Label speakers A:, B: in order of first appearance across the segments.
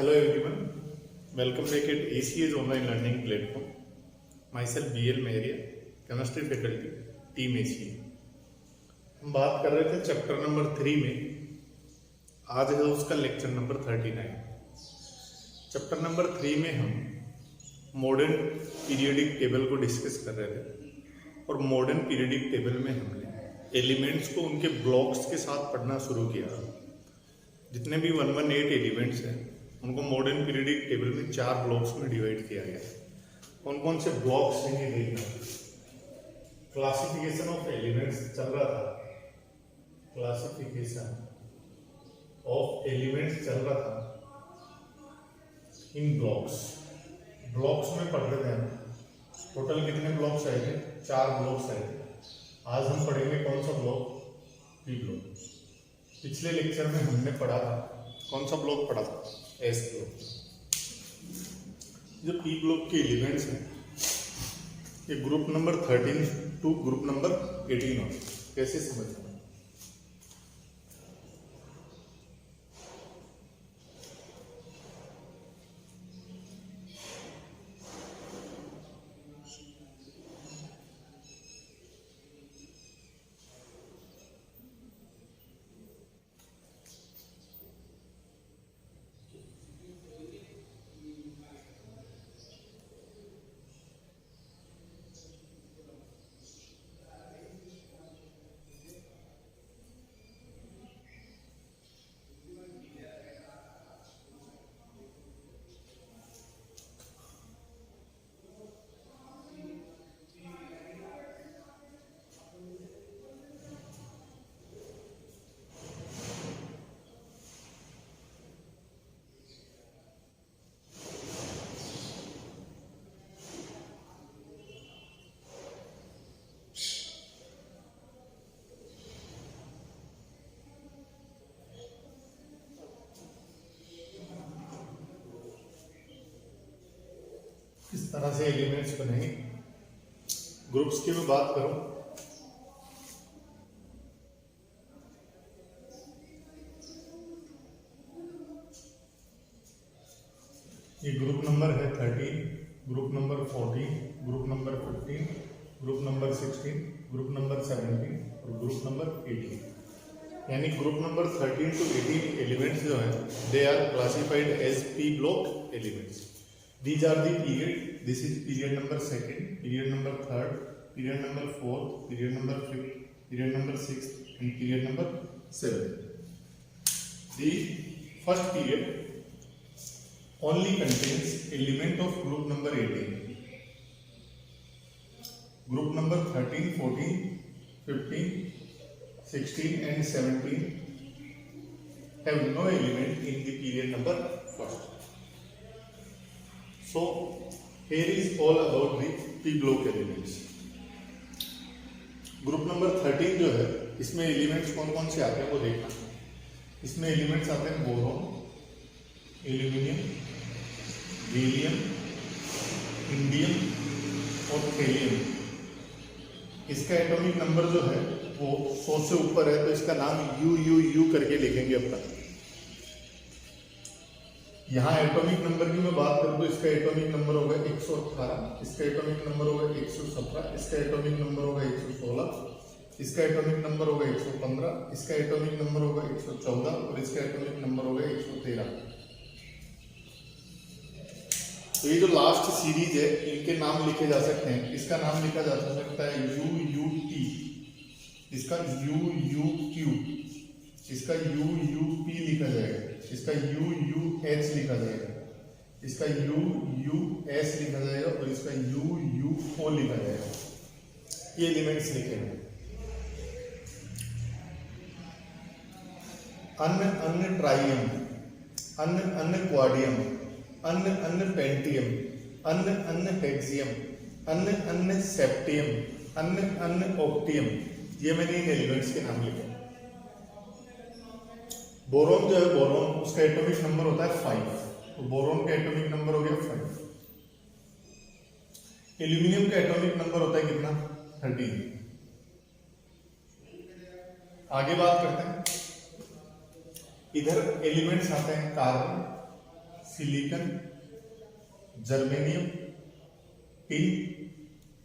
A: Hello everyone, welcome back at ACA's online learning platform. Myself BL Mehria, chemistry faculty, team ACA. हम बात कर रहे थे chapter number 3 में, आज है उसका लेक्चर नंबर 39। चैप्टर नंबर 3 में हम मॉडर्न पीरियोडिक टेबल को डिस्कस कर रहे थे और मॉडर्न पीरियोडिक टेबल में हमने एलिमेंट्स को उनके ब्लॉक्स के साथ पढ़ना शुरू किया। जितने भी 118 एलिमेंट्स हैं उनको मॉडर्न पीरियोडिक टेबल में 4 ब्लॉक्स में डिवाइड किया गया है। कौन कौन से ब्लॉक्स हैं ये देखना। क्लासिफिकेशन ऑफ एलिमेंट्स चल रहा था, क्लासिफिकेशन ऑफ एलिमेंट्स चल रहा था इन ब्लॉक्स। ब्लॉक्स में पढ़ रहे थे हम। टोटल कितने ब्लॉक्स आए थे? 4 ब्लॉक्स आए थे। आज हम पढ़ेंगे कौन सा ब्लॉक? P block. पिछले लेक्चर में हमने पढ़ा था, कौन सा ब्लॉक पढ़ा था? S block. जो पी ब्लॉक के एलिमेंट्स हैं ये group number 13 to group number 18 होते। कैसे समझना? किस तरह से एलिमेंट्स बनेंगे? ग्रुप्स की मैं बात करूं, ये ग्रुप नंबर है 13, group number 14, group number 15, group number 16, group number 17 और ग्रुप नंबर 18। यानी ग्रुप नंबर 13 टू 18 एलिमेंट्स जो हैं they are classified as P block elements. These are the period. This is period number 2nd, period number 3rd, period number 4th, period number 5th, period number 6th, and period number 7th. The first period only contains element of group number 18. Group number 13, 14, 15, 16, and 17 have no element in the period number 1st. So here is all about the P block elements. Group number 13 जो है इसमें elements कौन कौन से आते हैं वो देखना। इसमें एलिमेंट्स आते हैं बोरोन, एल्यूमिनियम, गैलियम, इंडियम और थेलियम। इसका एटॉमिक नंबर जो है वो 100 से ऊपर है तो इसका नाम यू करके लिखेंगे अपना। यहाँ एटॉमिक नंबर की मैं बात करूँ तो इसका एटॉमिक नंबर होगा 118, इसका एटॉमिक नंबर होगा 117, इसका एटॉमिक नंबर होगा 116, इसका एटॉमिक नंबर होगा 115, इसका एटॉमिक नंबर होगा 114 और इसका एटॉमिक नंबर होगा 113। तो ये जो लास्ट सीरीज है इनके नाम लिखे जा सकते हैं। इसका नाम लिखा जा सकता है UUT, इसका UUQ, इसका UUP लिखा जाएगा, इसका UUH लिखा जाएगा, इसका UUS लिखा जाएगा और इसका UUO लिखा जाएगा। ये एलिमेंट्स लिखे हैं। अन्य ट्राइयम, अन्य क्वाडियम, अन्य पेंटियम, अन्य हेक्सियम, अन्य सेप्टियम, अन्य ऑक्टियम। ये मैंने इन एलिमेंट्स के नाम लिखे। बोरोन जो है बोरोन उसका एटॉमिक नंबर होता है 5, तो बोरोन का एटॉमिक नंबर हो गया 5। एल्यूमिनियम का एटॉमिक नंबर होता है कितना? 13। आगे बात करते हैं। इधर एलिमेंट्स आते हैं कार्बन, सिलिकॉन, जर्मेनियम, टिन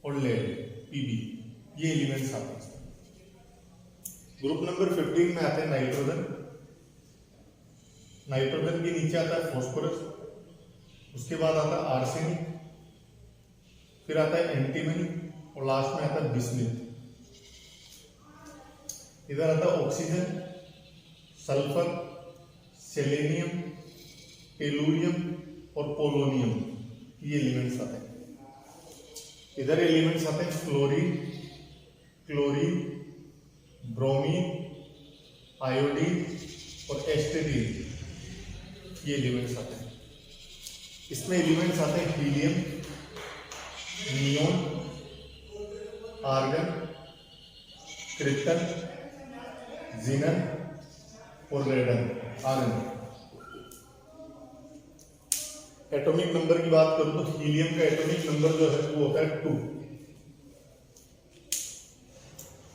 A: और लेड पीबी, ये एलिमेंट्स आते हैं। ग्रुप नंबर 15 में आते हैं नाइट्रोजन। नाइट्रोजन के नीचे आता है फॉस्फोरस, उसके बाद आता है आर्सेनिक, फिर आता है एंटीमनी और लास्ट में आता है बिस्मिथ। इधर आता है ऑक्सीजन, सल्फर, सेलेनियम, टेलुरियम और पोलोनियम, ये एलिमेंट्स आते हैं। इधर एलिमेंट्स आते हैं फ्लोरीन, क्लोरीन, ब्रोमीन, आयोडीन और एस्टेडीन, ये एलिमेंट्स आते हैं। इसमें एलिमेंट्स आते हैं हीलियम, नियोन, आर्गन, क्रिप्टन, जीनन और रेडन, आर्गन। एटॉमिक नंबर की बात करूं तो हीलियम का एटॉमिक नंबर जो है वो होता है 2,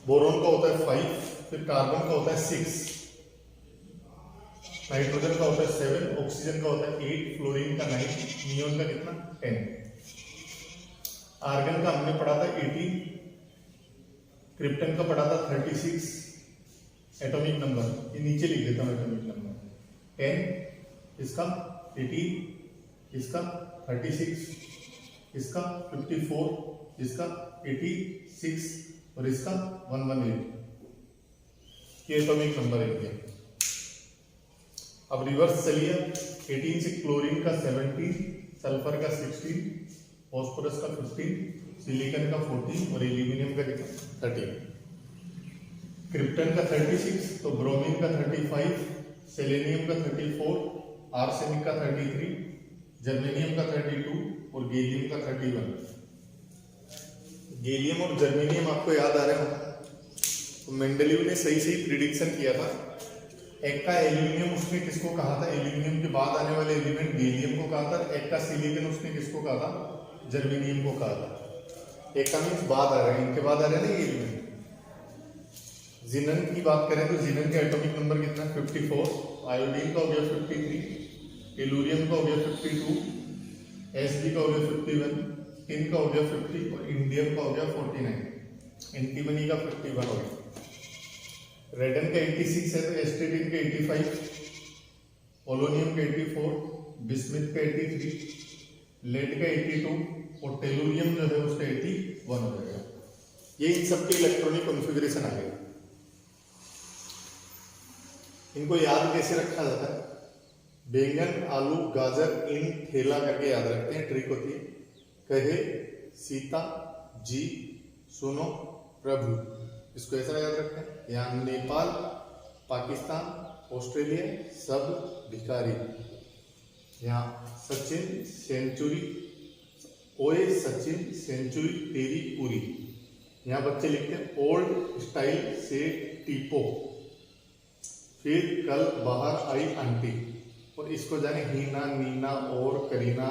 A: बोरॉन का होता है 5, फिर कार्बन का होता है 6, नाइट्रोजन का होता है 7, ऑक्सीजन का होता है 8, फ्लोरीन का 9, नियोन का कितना 10, आर्गन का हमने पढ़ा था 18, क्रिप्टन का पढ़ा था 36 एटॉमिक नंबर, ये नीचे लिख देता हूं एटॉमिक नंबर 10, इसका 18, इसका 36, इसका 54, इसका 86 और इसका 118, ये एटॉमिक नंबर है। अब रिवर्स चलिए, 18 से क्लोरीन का 17, सल्फर का 16, फॉस्फोरस का 15, सिलिकॉन का 14 और एल्यूमिनियम का कितना 13, क्रिप्टन का 36, तो ब्रोमीन का 35, सेलेनियम का 34, आर्सेनिक का 33, जर्मेनियम का 32 और गैलियम का 31। गैलियम और जर्मेनियम आपको याद आ रहा है, तो मेंडलीव ने सही सही प्रिडिक्शन किया था। एक का एल्यूमिनियम उसने किसको कहा था, एल्यूमिनियम के बाद आने वाले एलिमेंट गैलियम को कहा था, एक का सिलिकॉन उसने किसको कहा था, जर्मेनियम को कहा था। एक का मीन्स बाद आ रहा है, इनके बाद आ रहा है ना ये एलिमेंट। जिनन की बात करें तो जिनन का एटॉमिक नंबर कितना 54, आयोडीन का हो गया 53, टेलुरियम का हो गया 52, एसडी का हो गया 51, टिन का हो गया 50 और इंडियम का हो गया 49, एंटीमनी का 51 हो गया। रेडन का 86 है तो एस्टेटिन का 85, पोलोनियम का 84, बिस्मिथ का 83, लेड का 82 और टेलुरियम जो है उसका 81 हो जाएगा। ये इन सबके इलेक्ट्रॉनिक कॉन्फ़िगरेशन आ गया। इनको याद कैसे रखा जाता है, बैंगन, आलू, गाजर, इन थेला करके याद रखते हैं, ट्रिक होती है। कहे सीता जी सुनो प्रभु, इसको ऐसा याद रखते हैं। यहाँ नेपाल, पाकिस्तान, ऑस्ट्रेलिया सब भिखारी। यहाँ सचिन सेंचुरी, ओए सचिन सेंचुरी तेरी पूरी। यहाँ बच्चे लिखते हैं ओल्ड स्टाइल से टीपो, फिर कल बाहर आई आंटी। और इसको जाने हीना, नीना और करीना,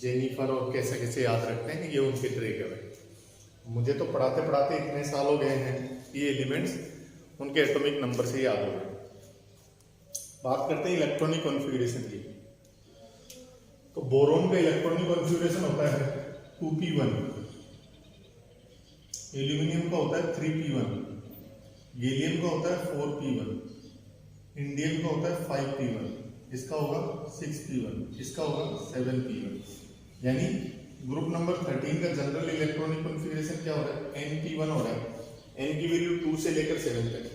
A: जेनिफर और कैसे कैसे याद रखते हैं, ये उनके ट्रिक है भाई। मुझे तो पढ़ाते पढ़ाते इतने साल हो गए हैं, ये एलिमेंट्स उनके एटॉमिक नंबर से याद हो गए। बात करते हैं इलेक्ट्रॉनिक कॉन्फ़िगरेशन की। तो बोरॉन का इलेक्ट्रॉनिक कॉन्फ़िगरेशन होता है 2p1, एल्यूमिनियम का होता है 3p1, गैलियम का होता है 4p1, इंडियम का होता है 5p1, इसका होगा 6p1, इसका होगा 7p1। यानी ग्रुप नंबर 13 का जनरल इलेक्ट्रॉनिक कॉन्फ़िगरेशन क्या हो रहा है, np1 हो रहा है। n की वैल्यू 2 से लेकर 7 तक।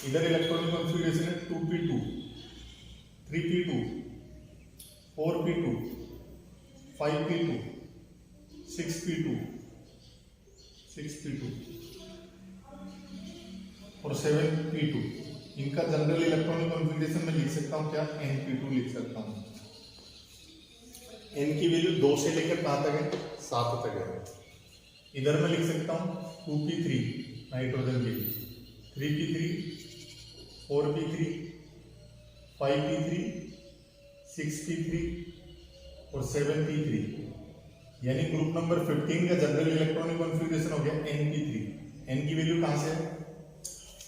A: इधर इलेक्ट्रॉनिक कॉन्फ़िगरेशन है 2p2, 3p2, 4p2, 5p2, 6p2, 6p2 और 7p2। इनका जनरल इलेक्ट्रॉनिक कॉन्फ़िगरेशन में लिख सकता हूं क्या, np2 लिख सकता हूं। n की वैल्यू 2 से लेकर कहां तक है, 7 तक है। इधर मैं लिख सकता हूं 2p3 नाइट्रोजन की, 3p3, 4p3, 5p3, 6p3 और 7p3। यानी ग्रुप नंबर 15 का जनरल इलेक्ट्रॉनिक कॉन्फ़िगरेशन हो गया np3। n की वैल्यू कहां से है,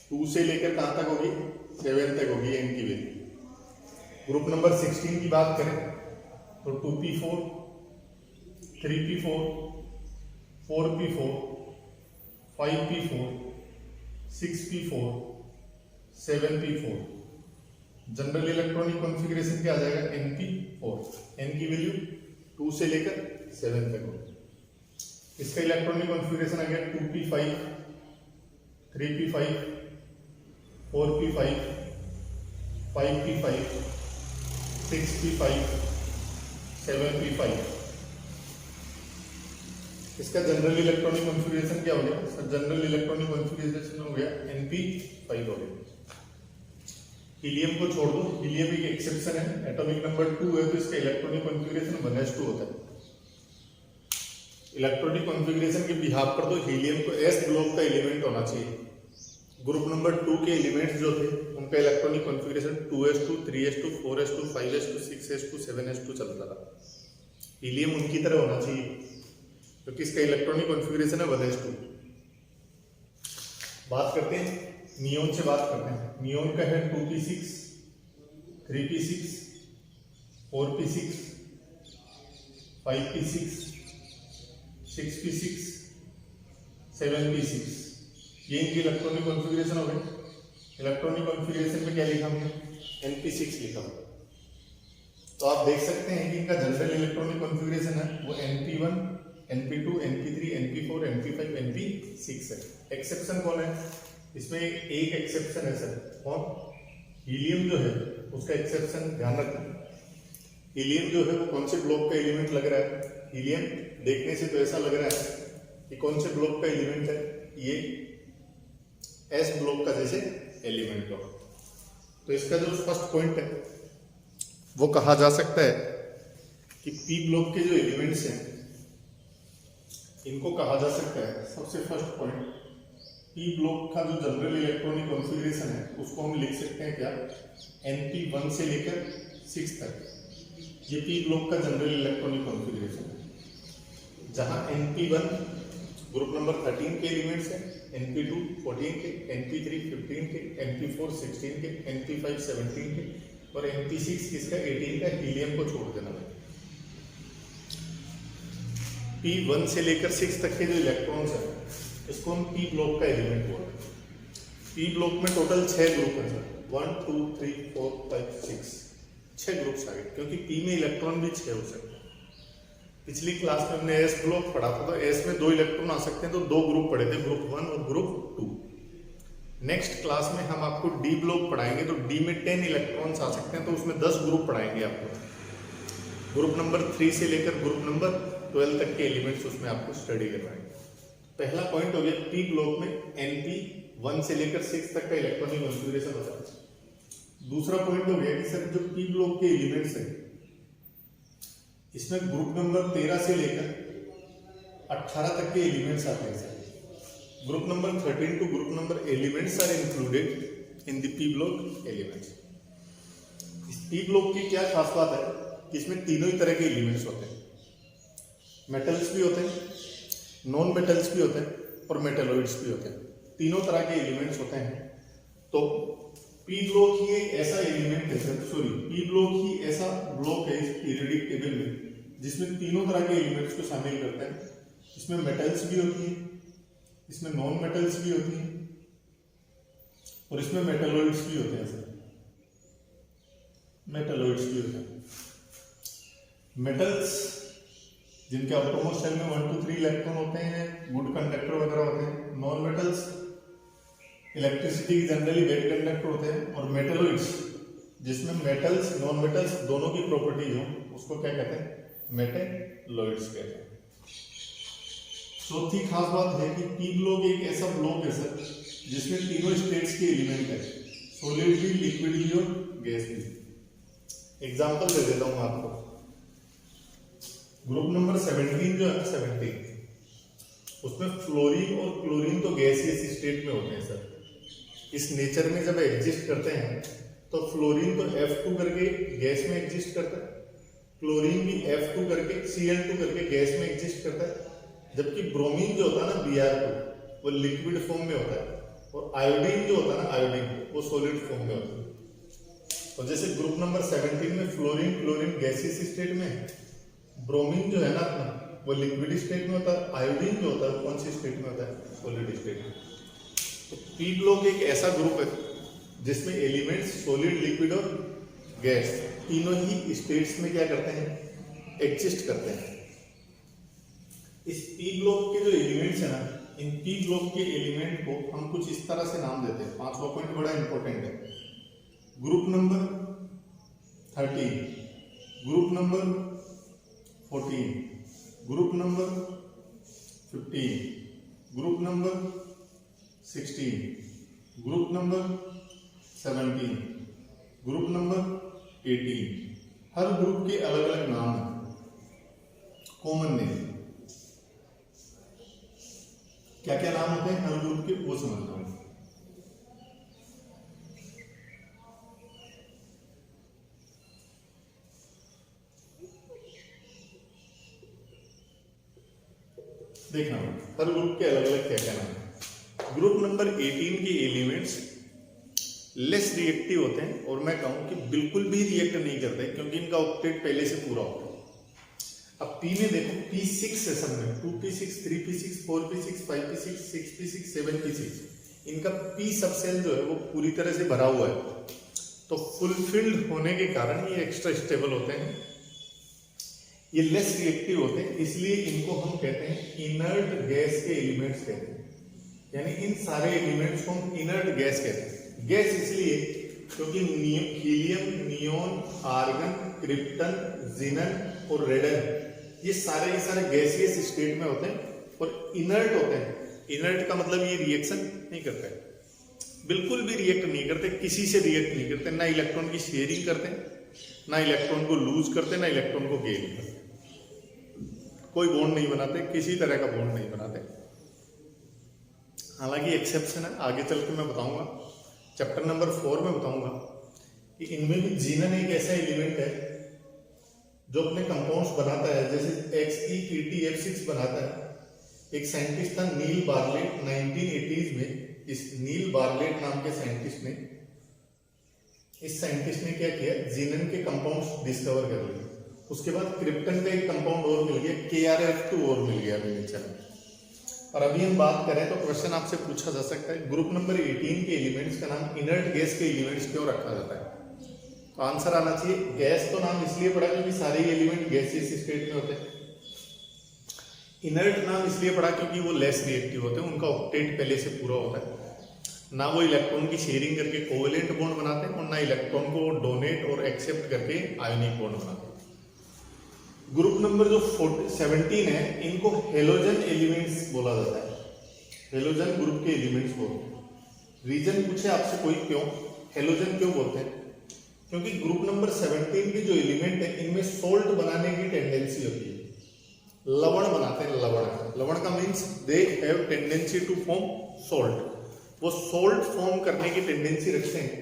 A: 2 से लेकर कहां तक होगी, 7 तक होगी n की वैल्यू। ग्रुप नंबर 16 की बात करें तो 2p4, 3p4, 4p4, 5p4, 6p4, 7p4। General electronic configuration क्या आ जाएगा, np4। n की वैल्यू 2 से लेकर 7 तक होगी। इसका इलेक्ट्रॉनिक कॉन्फ़िगरेशन आ गया 2p5, 3p5, 4p5, 5p5, 6p5, 7p5। इसका जनरल इलेक्ट्रॉनिक कॉन्फ़िगरेशन क्या हो गया सर, जनरल इलेक्ट्रॉनिक कॉन्फ़िगरेशन हो गया np5 हो गया। हीलियम को छोड़ दो, हीलियम एक एक्सेप्शन है, एटॉमिक नंबर 2 है तो इसका इलेक्ट्रॉनिक कॉन्फ़िगरेशन 1s2 होता है। इलेक्ट्रॉनिक कॉन्फ़िगरेशन के बिहाफ पर तो हीलियम को s ब्लॉक का एलिमेंट होना चाहिए। ग्रुप नंबर 2 के एलिमेंट्स जो थे उनका electronic configuration 2s2, 3s2, 4s2, 5s2, 6s2, 7s2 चलता था। हीलियम उनकी तरह होना चाहिए क्योंकि इसका इलेक्ट्रॉनिक कॉन्फ़िगरेशन है 1s2। बात करते हैं नियोन से, बात करते हैं नियोन का है 2p6, 3p6, 4p6, 5p6, 6p6, 7p6। ये इनकी इलेक्ट्रॉनिक कॉन्फ़िगरेशन हो गई। इलेक्ट्रॉनिक कॉन्फ़िगरेशन में क्या लिखा हमने, np6 लिखा हुआ। तो आप देख सकते हैं कि इनका जनरल इलेक्ट्रॉनिक कॉन्फ़िगरेशन है वो np1, np2, np3, np4, np5, np6 है। एक्सेप्शन कौन है इसमें, एक एक्सेप्शन है सर, कौन, हीलियम जो है उसका एक्सेप्शन ध्यान रखना। हीलियम जो है वो कौन से ब्लॉक का एलिमेंट लग रहा है, हीलियम देखने से तो ऐसा लग रहा है कि कौन से ब्लॉक का एलिमेंट है, ये एस ब्लॉक का जैसे एलिमेंट हो। तो इसका जो फर्स्ट पॉइंट है वो कहा जा सकता है कि पी ब्लॉक के जो एलिमेंट्स हैं इनको कहा जा सकता है, सबसे फर्स्ट पॉइंट, पी ब्लॉक का जो जनरल इलेक्ट्रॉनिक कॉन्फ़िगरेशन है उसको हम लिख सकते हैं क्या, np1 से लेकर 6 तक। ये पी ब्लॉक का जनरल इलेक्ट्रॉनिक कॉन्फ़िगरेशन है, जहां np1 ग्रुप नंबर 13 के एलिमेंट्स हैं, np2 14 के, np3 15 के, np4 16 के, np5 17 के और np6 किसका 18 का, हीलियम को छोड़ देना। p1 से लेकर 6 तक के जो इलेक्ट्रॉन्स हैं इसको हम पी ब्लॉक का एलिमेंट बोलते हैं। पी ब्लॉक में टोटल 6 ग्रुप हैं सर, 1 2 3 4 5 6, 6 ग्रुप्स आ गए क्योंकि पी में इलेक्ट्रॉन भी 6 हो सकते हैं। पिछली क्लास में हमने एस ब्लॉक पढ़ा था तो एस में 2 इलेक्ट्रॉन आ सकते हैं, तो 2 ग्रुप पढ़े थे, ग्रुप 1 और ग्रुप 2। नेक्स्ट क्लास में हम आपको डी ब्लॉक पढ़ाएंगे तो डी में 10 इलेक्ट्रॉन्स आ सकते हैं, तो उसमें 10 ग्रुप पढ़ाएंगे आपको। ग्रुप नंबर 3 से लेकर ग्रुप नंबर 12 तक के एलिमेंट्स उसमें आपको स्टडी करवाएंगे। पहला पॉइंट हो गया पी ब्लॉक में np1 से लेकर 6 तक का इलेक्ट्रॉनिक कॉन्फ़िगरेशन होता है। दूसरा पॉइंट हो गया कि सर जो पी ब्लॉक के एलिमेंट्स हैं इसमें ग्रुप नंबर 13 से लेकर 18 तक के एलिमेंट्स आते हैं sir. Group number 13 to group number elements are included in the P block elements. इस पी ब्लॉक की क्या खास बात है कि इसमें तीनों ही तरह के एलिमेंट्स होते हैं, मेटल्स भी होते हैं, नॉन मेटल्स भी होते हैं और मेटलॉइड्स भी होते हैं, तीनों तरह के एलिमेंट्स होते हैं। तो पी ब्लॉक ही ऐसा एलिमेंट है सर, सॉरी पी ब्लॉक ही ऐसा ब्लॉक है इस पीरियोडिक टेबल में जिसमें तीनों तरह के एलिमेंट्स को शामिल करते हैं। इसमें मेटल्स भी होती हैं, इसमें नॉन मेटल्स भी होती हैं और इसमें मेटलॉइड्स भी होते हैं सर, मेटलॉइड्स भी होते हैं। मेटल्स जिनके ऑटोमोस्ट शेल में 1 2 3 इलेक्ट्रॉन होते हैं, गुड कंडक्टर वगैरह होते हैं। नॉन मेटल्स इलेक्ट्रिसिटी की जनरली बैड कंडक्टर होते हैं। और मेटलॉइड्स जिसमें मेटल्स नॉन मेटल्स दोनों की प्रॉपर्टीज हो उसको क्या कहते हैं, मेटलॉइड्स कहते हैं। चौथी खास बात है कि पी ब्लॉक एक ऐसा ब्लॉक है सर जिसमें तीनों स्टेट्स के एलिमेंट है, सॉलिड भी, लिक्विड भी और गैस भी। एग्जांपल दे देता हूं आपको। ग्रुप नंबर 17 जो है 17 उसमें फ्लोरीन और क्लोरीन तो गैसियस स्टेट में होते हैं सर। इस नेचर में जब एग्जिस्ट करते हैं तो फ्लोरीन तो F2 करके गैस में एग्जिस्ट करता है, क्लोरीन भी F2 करके Cl2 करके गैस में एग्जिस्ट करता है, जबकि ब्रोमीन जो होता है ना Br2 वो लिक्विड फॉर्म में होता है और आयोडीन जो होता है ना आयोडीन वो सॉलिड फॉर्म में होता है। और जैसे ग्रुप नंबर 17 में फ्लोरीन क्लोरीन गैसियस स्टेट में है, ब्रोमीन जो है ना अपना वो लिक्विड स्टेट में होता है, आयोडीन जो होता है कौन सी स्टेट में होता है, सॉलिड स्टेट में। तो पी ब्लॉक एक ऐसा ग्रुप है जिसमें एलिमेंट्स सॉलिड लिक्विड और गैस तीनों ही स्टेट्स में क्या करते हैं, एग्जिस्ट करते हैं। इस पी ब्लॉक के जो एलिमेंट्स है ना, इन पी ब्लॉक के एलिमेंट को हम कुछ इस तरह से नाम देते हैं। पांचवा पॉइंट बड़ा इंपॉर्टेंट है। Group number 13, group number 14, group number 15, group number 16, group number 17, group number 18। हर ग्रुप के अलग अलग नाम हैं, कॉमन नेम। क्या क्या नाम होते हैं हर ग्रुप के, वो समझना होगा। देखना हर ग्रुप के अलग अलग क्या क्या नाम है। ग्रुप नंबर 18 के एलिमेंट्स लेस रिएक्टिव होते हैं, और मैं कहूं कि बिल्कुल भी रिएक्ट नहीं करते क्योंकि इनका ऑक्टेट पहले से पूरा होता है। अब पी में देखो, P6 सेशन में 2p6 3p6 4p6 5p6 6p6 7p6 इनका P सबसेल जो है वो पूरी तरह से भरा हुआ है, तो फुलफिल्ड होने के कारण ये एक्स्ट्रा स्टेबल होते हैं, ये लेस रिएक्टिव होते हैं, इसलिए इनको हम कहते हैं इनर्ट गैस के एलिमेंट्स कहते हैं। यानी इन सारे एलिमेंट्स को हम इनर्ट गैस कहते हैं। गैस इसलिए क्योंकि हीलियम, नियोन, आर्गन, क्रिप्टन, जिनन और रेडन ये सारे गैसियस स्टेट में होते हैं और इनर्ट होते हैं। इनर्ट का मतलब ये रिएक्शन नहीं करते, बिल्कुल भी रिएक्ट नहीं करते, किसी से रिएक्ट नहीं करते, ना इलेक्ट्रॉन की शेयरिंग करते हैं, ना इलेक्ट्रॉन को लूज करते, ना इलेक्ट्रॉन को गेन करते, कोई बॉन्ड नहीं बनाते, किसी तरह का बॉन्ड नहीं बनाते। हालांकि एक्सेप्शन है, आगे चल के मैं बताऊंगा, चैप्टर नंबर 4 में बताऊंगा कि इनमें भी जीनन एक ऐसा एलिमेंट है जो अपने कंपाउंड्स बनाता है, जैसे XeKTF6 बनाता है। एक साइंटिस्ट था नील बार्लेट, 1980s में इस नील बार्लेट नाम के साइंटिस्ट ने क्या किया, जीनन के कंपाउंड्स डिस्कवर कर लिए। उसके बाद क्रिप्टन का एक कंपाउंड और मिल गया, KrF2 और मिल गया नेचर में। और अभी हम बात करें तो क्वेश्चन आपसे पूछा जा सकता है ग्रुप नंबर 18 के एलिमेंट्स का नाम इनर्ट गैस के एलिमेंट्स क्यों रखा जाता है। तो आंसर आना चाहिए गैस तो नाम इसलिए पड़ा क्योंकि सारे एलिमेंट गैसियस स्टेट में होते हैं। इनर्ट नाम इसलिए पड़ा क्योंकि वो लेस रिएक्टिव होते हैं, उनका ऑक्टेट पहले से पूरा होता है, ना वो इलेक्ट्रॉन की शेयरिंग करके कोवेलेंट बॉन्ड बनाते हैं और ना इलेक्ट्रॉन को डोनेट और एक्सेप्ट करके आयोनिक बॉन्ड बनाते हैं। ग्रुप नंबर जो 17 है इनको हेलोजन एलिमेंट्स बोला जाता है, हेलोजन ग्रुप के एलिमेंट्स बोलते हैं। रीजन पूछे आपसे कोई क्यों हेलोजन क्यों बोलते हैं, क्योंकि ग्रुप नंबर 17 के जो एलिमेंट है इनमें सोल्ट बनाने की टेंडेंसी होती है, लवण बनाते हैं। लवण का means they have tendency to form salt, वो सोल्ट फॉर्म करने की टेंडेंसी रखते हैं,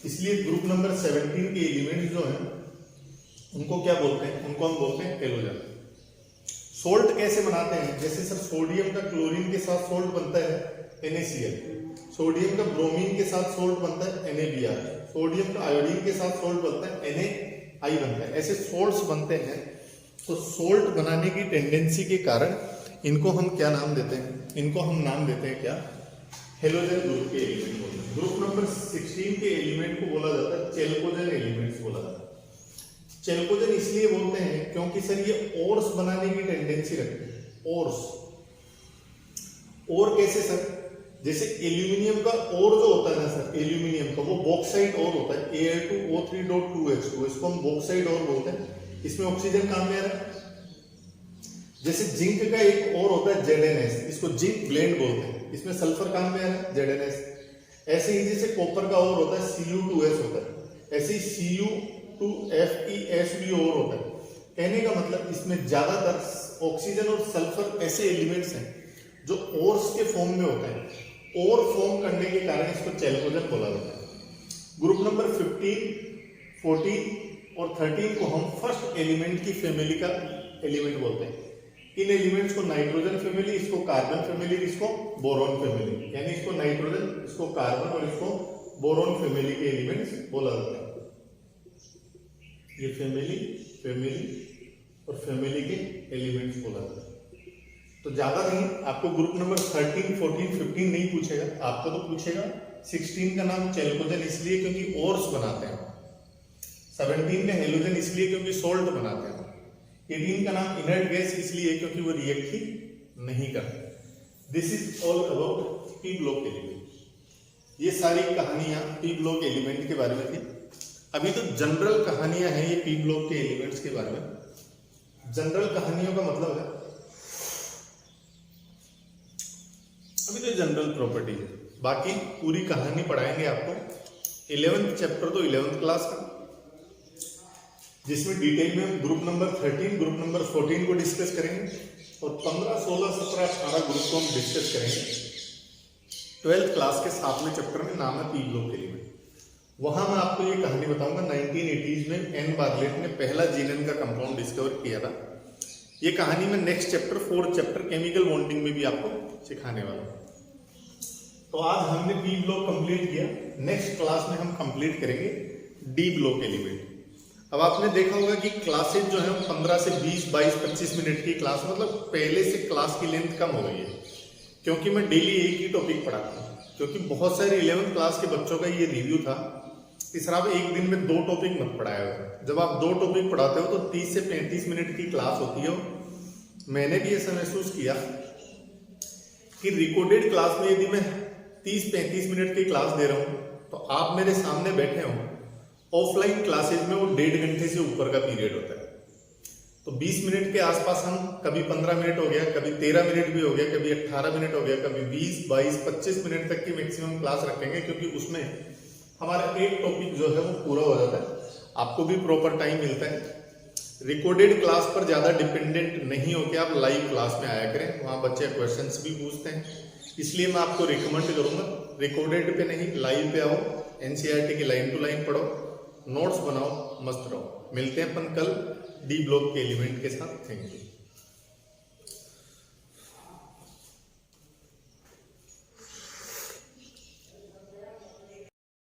A: इसलिए ग्रुप नंबर 17 के एलिमेंट्स जो हैं उनको क्या बोलते हैं, उनको हम बोलते हैं हेलोजन। सोल्ट कैसे बनाते हैं, जैसे सर सोडियम का क्लोरीन के साथ सोल्ट बनता है NaCl, सोडियम का ब्रोमीन के साथ सोल्ट बनता है NaBr, सोडियम का आयोडीन के साथ सोल्ट बनता है NaI बनता है, ऐसे सोल्ट्स बनते हैं। तो सोल्ट बनाने की टेंडेंसी के कारण इनको हम क्या नाम देते हैं, इनको हम नाम देते हैं क्या, हेलोजन ग्रुप के एलिमेंट बोलते हैं। ग्रुप नंबर 16 के एलिमेंट को बोला जाता है चेल्कोजन एलिमेंट्स बोला जाता है। चेल्कोजन इसलिए बोलते हैं क्योंकि सर ये ओर्स बनाने की टेंडेंसी रखते हैं। ओर्स, और कैसे सर, जैसे एल्यूमिनियम का ओर जो होता है ना सर, एल्यूमिनियम का वो बॉक्साइड ओर होता है Al2O3.2H2, इसको हम बॉक्साइड ओर बोलते हैं, इसमें ऑक्सीजन काम में आ रहा है। जैसे जिंक का एक और होता है ZnS, इसको जिंक ब्लेंड बोलते हैं, इसमें सल्फर काम में आ रहा है ZnS। ऐसे ही जैसे कॉपर का और होता है Cu2S होता है, ऐसे ही Cu2FeS भी और होता है। कहने का मतलब इसमें ज्यादातर ऑक्सीजन और सल्फर ऐसे एलिमेंट्स हैं जो ओर्स के फॉर्म में होते हैं, और फॉर्म करने के कारण इसको चेल्कोजन बोला जाता है। ग्रुप नंबर 15, 14 और 13 को हम फर्स्ट एलिमेंट की फैमिली का एलिमेंट बोलते हैं। इन एलिमेंट्स को नाइट्रोजन फैमिली, इसको कार्बन फैमिली, इसको बोरॉन फैमिली, यानी इसको नाइट्रोजन, इसको कार्बन और इसको बोरॉन फैमिली के एलिमेंट्स बोला जाता है। ये फैमिली, फैमिली और फैमिली के एलिमेंट्स बोला था। तो ज्यादा नहीं, आपको ग्रुप नंबर 13, 14, 15 नहीं पूछेगा, आपको तो पूछेगा 16 का नाम चैल्कोजेन इसलिए क्योंकि ओर्स बनाते हैं, 17 में हेलोजन इसलिए क्योंकि सोल्ट बनाते हैं, 18 का नाम इनर्ट गैस इसलिए क्योंकि वो रिएक्ट ही नहीं करते। This is all about P block element. ये सारी कहानियां पी ब्लॉक एलिमेंट के बारे में थी। अभी तो जनरल कहानियां हैं ये पी ब्लॉक के एलिमेंट्स के बारे में। जनरल कहानियों का मतलब है, अभी तो जनरल प्रॉपर्टी है, बाकी पूरी कहानी पढ़ाएंगे आपको 11th चैप्टर, तो 11th क्लास का, जिसमें डिटेल में ग्रुप नंबर 13, ग्रुप नंबर 14 को डिस्कस करेंगे और 15, 16, 17, 18 ग्रुप को हम डिस्कस करेंगे। 12th क्लास के 7वें चैप्टर में नाम है पी ब्लॉक एलिमेंट। वहां मैं आपको ये कहानी बताऊंगा 1980s में एन बार्लेट ने पहला जीनन का कंपाउंड डिस्कवर किया था। ये कहानी में next chapter 4th chapter chemical bonding में भी आपको सिखाने वाला हूं। तो आज हमने पी ब्लॉक कंप्लीट किया, नेक्स्ट क्लास में हम कंप्लीट करेंगे डी ब्लॉक एलिमेंट। अब आपने देखा होगा कि क्लासेज जो है 15 से 20, 22, 25 मिनट की क्लास, मतलब पहले से क्लास की लेंथ कम हो गई है, क्योंकि मैं डेली एक ही टॉपिक पढ़ाता हूँ। क्योंकि बहुत सारे 11th क्लास के बच्चों का ये रिव्यू था कि सर आप एक दिन में 2 टॉपिक मत पढ़ाए हो। जब आप 2 टॉपिक पढ़ाते हो तो 30 से 35 मिनट की क्लास होती है। मैंने भी ऐसा महसूस किया कि रिकॉर्डेड क्लास में यदि मैं 30-35 मिनट की क्लास दे रहा हूँ तो आप मेरे सामने बैठे हो, ऑफलाइन क्लासेज में वो 1.5 घंटे से ऊपर का पीरियड होता है। तो 20 मिनट के आसपास हम, कभी 15 मिनट हो गया, कभी 13 मिनट भी हो गया, कभी 18 मिनट हो गया, कभी 20, 22, 25 मिनट तक की मैक्सिमम क्लास रखेंगे, क्योंकि उसमें हमारा एक टॉपिक जो है वो पूरा हो जाता है, आपको भी प्रॉपर टाइम मिलता है। रिकॉर्डेड क्लास पर ज्यादा डिपेंडेंट नहीं होकर आप लाइव क्लास में आया करें, वहां बच्चे क्वेश्चंस भी पूछते हैं। इसलिए मैं आपको रिकमेंड करूंगा रिकॉर्डेड पे नहीं, लाइव पे आओ, एनसीईआरटी की लाइन टू लाइन पढ़ो, नोट्स बनाओ, मस्त रहो। मिलते हैं अपन कल डी ब्लॉक के एलिमेंट के साथ। Thank you.